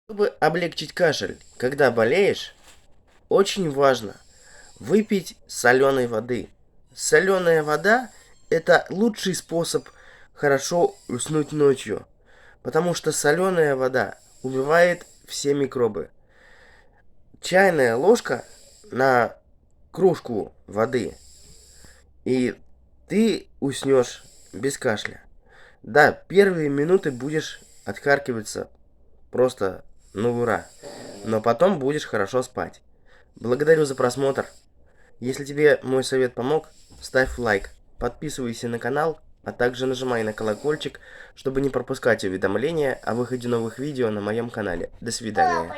Чтобы облегчить кашель, когда болеешь, очень важно выпить соленой воды. Соленая вода – это лучший способ хорошо уснуть ночью, потому что соленая вода убивает все микробы. Чайная ложка на кружку воды, и ты уснешь без кашля. Да, первые минуты будешь отхаркиваться просто на ура, но потом будешь хорошо спать. Благодарю за просмотр. Если тебе мой совет помог, ставь лайк, подписывайся на канал, а также нажимай на колокольчик, чтобы не пропускать уведомления о выходе новых видео на моем канале. До свидания.